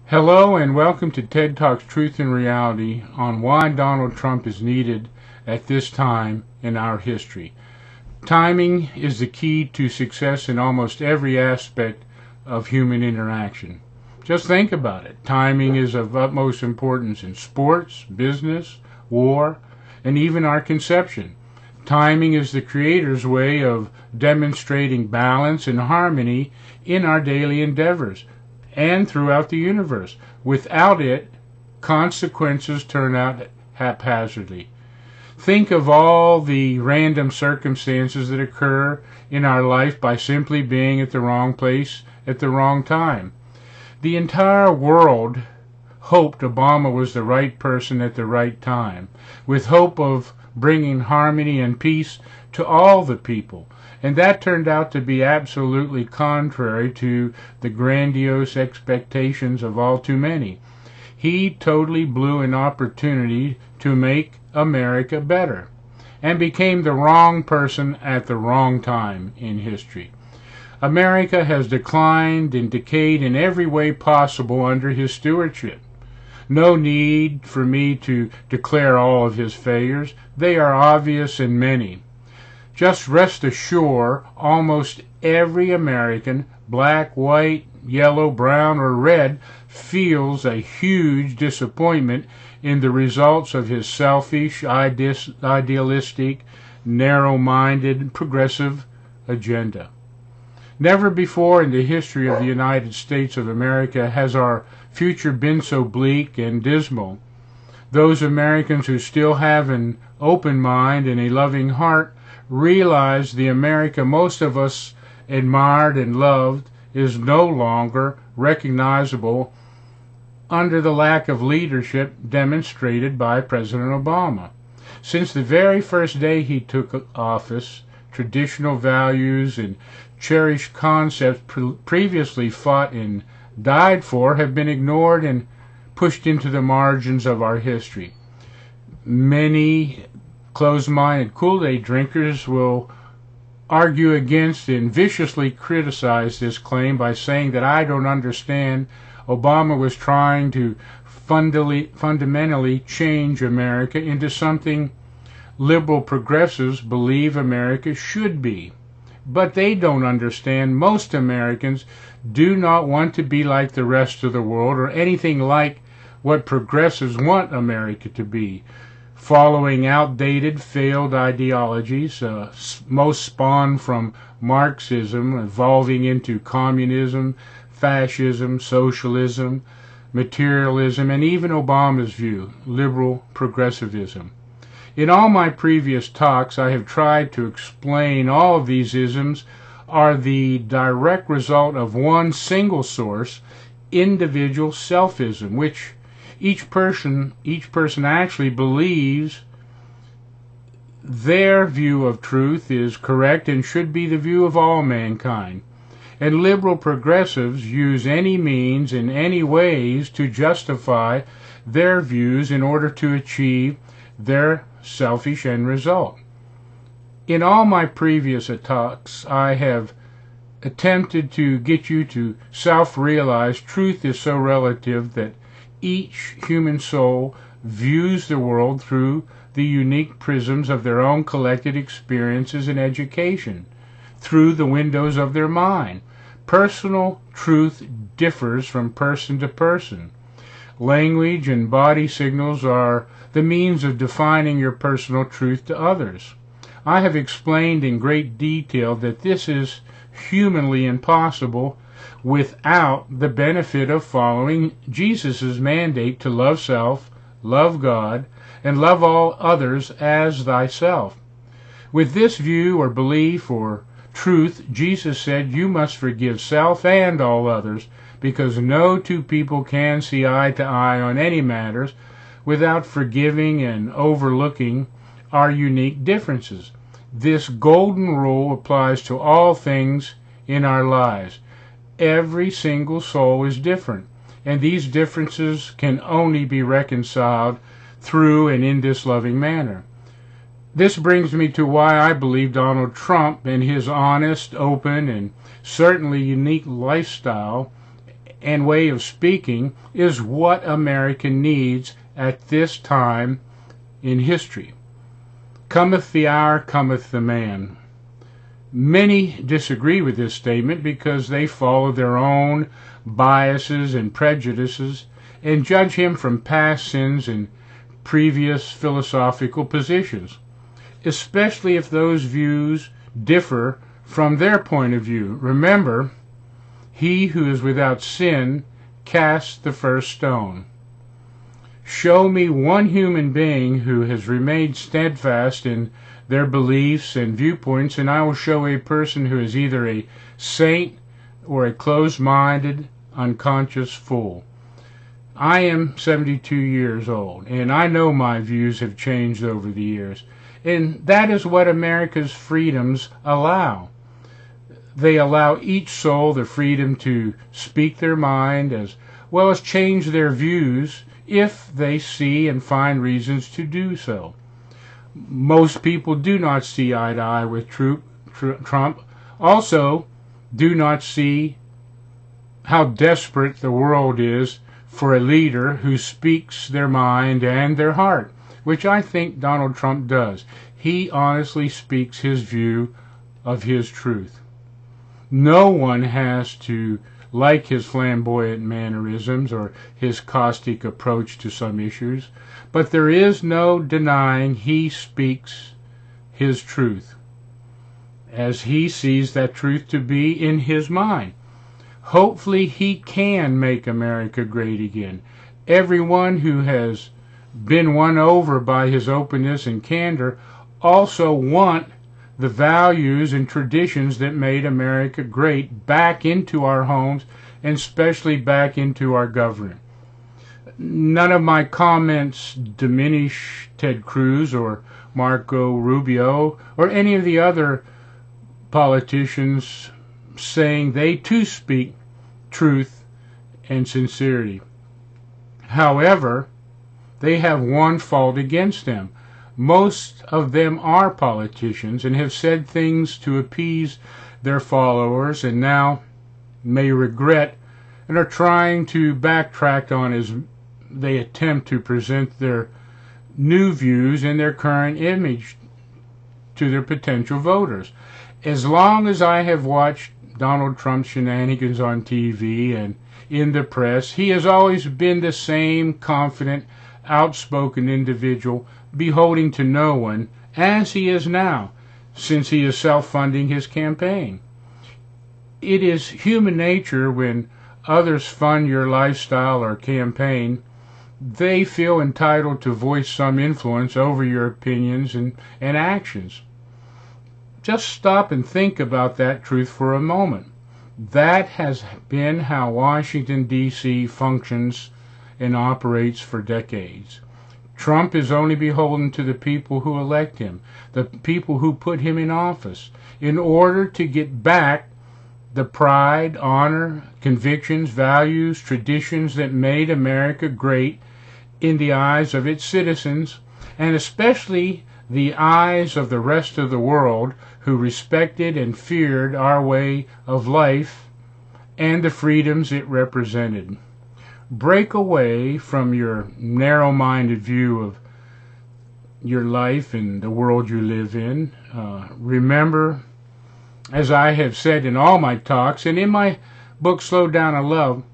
Hello and welcome to TED Talks Truth and Reality on why Donald Trump is needed at this time in our history. Timing is the key to success in almost every aspect of human interaction. Just think about it. Timing is of utmost importance in sports, business, war, and even our conception. Timing is the Creator's way of demonstrating balance and harmony in our daily endeavors and throughout the universe. Without it, consequences turn out haphazardly. Think of all the random circumstances that occur in our life by simply being at the wrong place at the wrong time. The entire world hoped Obama was the right person at the right time, with hope of bringing harmony and peace to all the people. And that turned out to be absolutely contrary to the grandiose expectations of all too many. He totally blew an opportunity to make America better and became the wrong person at the wrong time in history. America has declined and decayed in every way possible under his stewardship. No need for me to declare all of his failures. They are obvious and many. Just rest assured, almost every American, black, white, yellow, brown, or red, feels a huge disappointment in the results of his selfish, idealistic, narrow-minded, progressive agenda. Never before in the history of the United States of America has our future been so bleak and dismal. Those Americans who still have an open mind and a loving heart realize the America most of us admired and loved is no longer recognizable under the lack of leadership demonstrated by President Obama. Since the very first day he took office, traditional values and cherished concepts previously fought and died for have been ignored and pushed into the margins of our history. Many closed-minded Kool-Aid drinkers will argue against and viciously criticize this claim by saying that I don't understand. Obama was trying to fundamentally change America into something liberal progressives believe America should be. But they don't understand. Most Americans do not want to be like the rest of the world or anything like what progressives want America to be, following outdated, failed ideologies, most spawned from Marxism, evolving into communism, fascism, socialism, materialism, and even Obama's view, liberal progressivism. In all my previous talks, I have tried to explain all of these isms are the direct result of one single source, individual selfism, which each person actually believes their view of truth is correct and should be the view of all mankind. And liberal progressives use any means in any ways to justify their views in order to achieve their selfish end result. In all my previous talks, I have attempted to get you to self-realize truth is so relative that each human soul views the world through the unique prisms of their own collected experiences and education, through the windows of their mind. Personal truth differs from person to person. Language and body signals are the means of defining your personal truth to others. I have explained in great detail that this is humanly impossible without the benefit of following Jesus' mandate to love self, love God, and love all others as thyself. With this view or belief or truth, Jesus said you must forgive self and all others, because no two people can see eye to eye on any matters without forgiving and overlooking our unique differences. This golden rule applies to all things in our lives. Every single soul is different, and these differences can only be reconciled through and in this loving manner. This brings me to why I believe Donald Trump and his honest, open, and certainly unique lifestyle and way of speaking is what America needs at this time in history. Cometh the hour, cometh the man. Many disagree with this statement because they follow their own biases and prejudices and judge him from past sins and previous philosophical positions, especially if those views differ from their point of view. Remember, he who is without sin cast the first stone. Show me one human being who has remained steadfast in their beliefs and viewpoints, and I will show a person who is either a saint or a closed-minded, unconscious fool. I am 72 years old, and I know my views have changed over the years, and that is what America's freedoms allow. They allow each soul the freedom to speak their mind as well as change their views if they see and find reasons to do so. Most people do not see eye to eye with Trump, also do not see how desperate the world is for a leader who speaks their mind and their heart, which I think Donald Trump does. He honestly speaks his view of his truth. No one has to like his flamboyant mannerisms or his caustic approach to some issues, but there is no denying he speaks his truth, as he sees that truth to be in his mind. Hopefully he can make America great again. Everyone who has been won over by his openness and candor also want the values and traditions that made America great back into our homes, and especially back into our government. None of my comments diminish Ted Cruz or Marco Rubio or any of the other politicians saying they too speak truth and sincerity. However, they have one fault against them. Most of them are politicians and have said things to appease their followers and now may regret and are trying to backtrack on as they attempt to present their new views and their current image to their potential voters. As long as I have watched Donald Trump's shenanigans on TV and in the press, he has always been the same confident, outspoken individual, beholding to no one, as he is now, since he is self-funding his campaign. It is human nature when others fund your lifestyle or campaign, they feel entitled to voice some influence over your opinions and actions. Just stop and think about that truth for a moment. That has been how Washington, D.C. functions and operates for decades. Trump is only beholden to the people who elect him, the people who put him in office, in order to get back the pride, honor, convictions, values, traditions that made America great in the eyes of its citizens, and especially the eyes of the rest of the world who respected and feared our way of life and the freedoms it represented. Break away from your narrow-minded view of your life and the world you live in. Remember, as I have said in all my talks and in my book Slow Down and Love,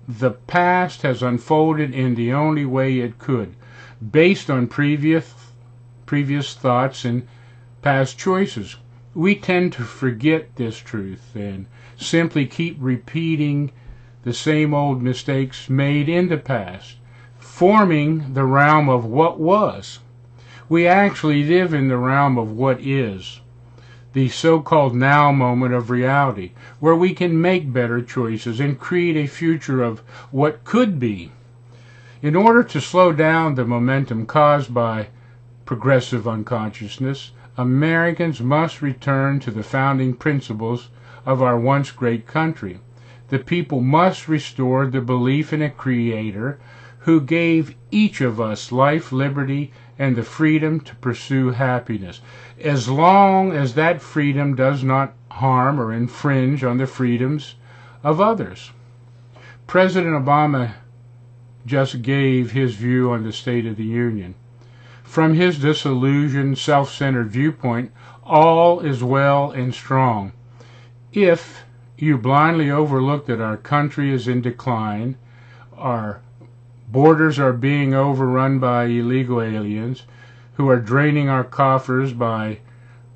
the past has unfolded in the only way it could, based on previous thoughts and past choices. We tend to forget this truth and simply keep repeating the same old mistakes made in the past, forming the realm of what was. We actually live in the realm of what is, the so-called now moment of reality, where we can make better choices and create a future of what could be. In order to slow down the momentum caused by progressive unconsciousness, Americans must return to the founding principles of our once great country. The people must restore the belief in a creator who gave each of us life, liberty, and the freedom to pursue happiness, as long as that freedom does not harm or infringe on the freedoms of others. President Obama just gave his view on the State of the Union. From his disillusioned, self-centered viewpoint, all is well and strong. If you blindly overlook that our country is in decline, our borders are being overrun by illegal aliens who are draining our coffers by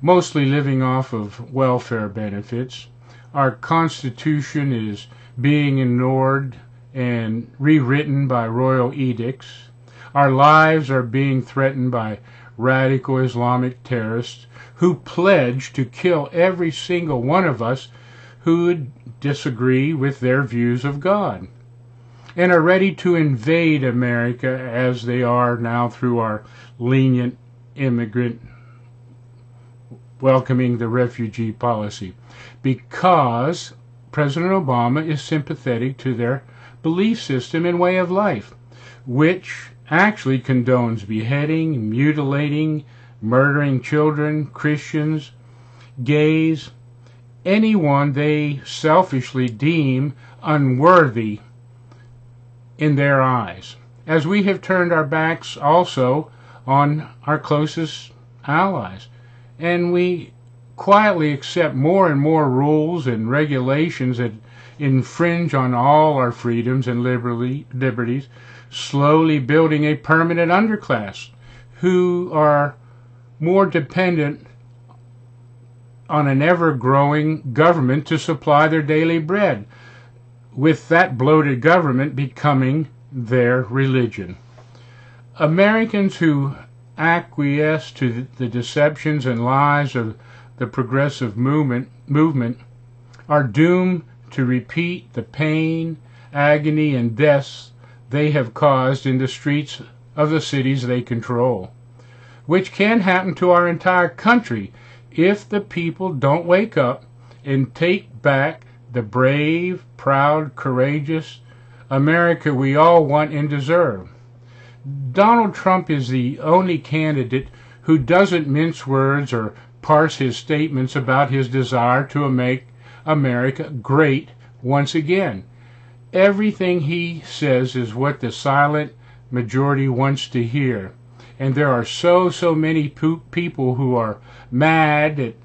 mostly living off of welfare benefits, our Constitution is being ignored and rewritten by royal edicts, our lives are being threatened by radical Islamic terrorists who pledge to kill every single one of us who would disagree with their views of God, and are ready to invade America as they are now through our lenient immigrant welcoming the refugee policy, because President Obama is sympathetic to their belief system and way of life, which actually condones beheading, mutilating, murdering children, Christians, gays, anyone they selfishly deem unworthy in their eyes, as we have turned our backs also on our closest allies. And we quietly accept more and more rules and regulations that infringe on all our freedoms and liberties, slowly building a permanent underclass who are more dependent on an ever-growing government to supply their daily bread, with that bloated government becoming their religion. Americans who acquiesce to the deceptions and lies of the progressive movement are doomed to repeat the pain, agony, and deaths they have caused in the streets of the cities they control, which can happen to our entire country if the people don't wake up and take back the brave, proud, courageous America we all want and deserve. Donald Trump is the only candidate who doesn't mince words or parse his statements about his desire to make America great once again. Everything he says is what the silent majority wants to hear. And there are so many people who are mad at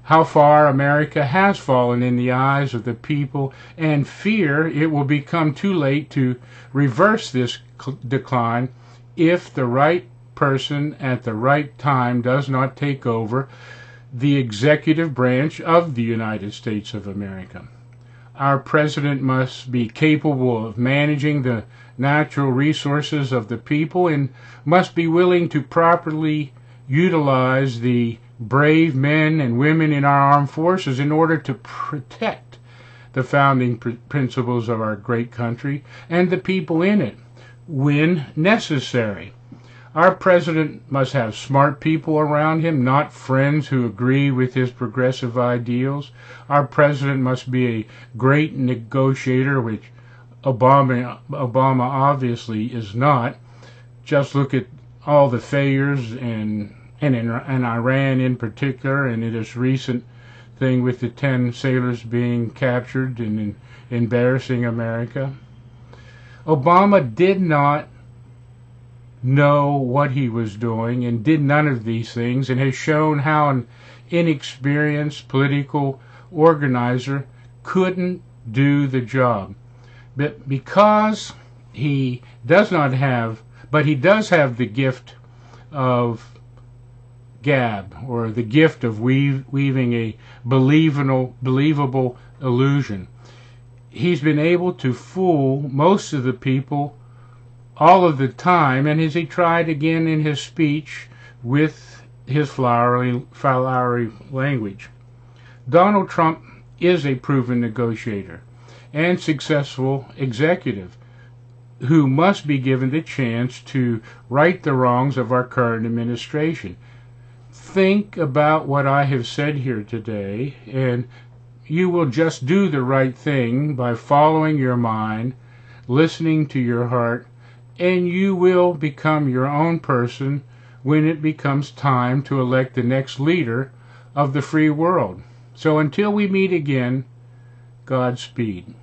how far America has fallen in the eyes of the people, and fear it will become too late to reverse this decline if the right person at the right time does not take over the executive branch of the United States of America. Our president must be capable of managing the natural resources of the people and must be willing to properly utilize the brave men and women in our armed forces in order to protect the founding principles of our great country and the people in it when necessary. Our president must have smart people around him, not friends who agree with his progressive ideals. Our president must be a great negotiator, which Obama obviously is not. Just look at all the failures in Iran in particular, and this recent thing with the 10 sailors being captured and embarrassing America. Obama did not know what he was doing and did none of these things, and has shown how an inexperienced political organizer couldn't do the job. But because he does have the gift of gab, or the gift of weaving a believable illusion, he's been able to fool most of the people all of the time, and as he tried again in his speech with his flowery language. Donald Trump is a proven negotiator and successful executive who must be given the chance to right the wrongs of our current administration. Think about what I have said here today, and you will just do the right thing by following your mind, listening to your heart, and you will become your own person when it becomes time to elect the next leader of the free world. So until we meet again, Godspeed.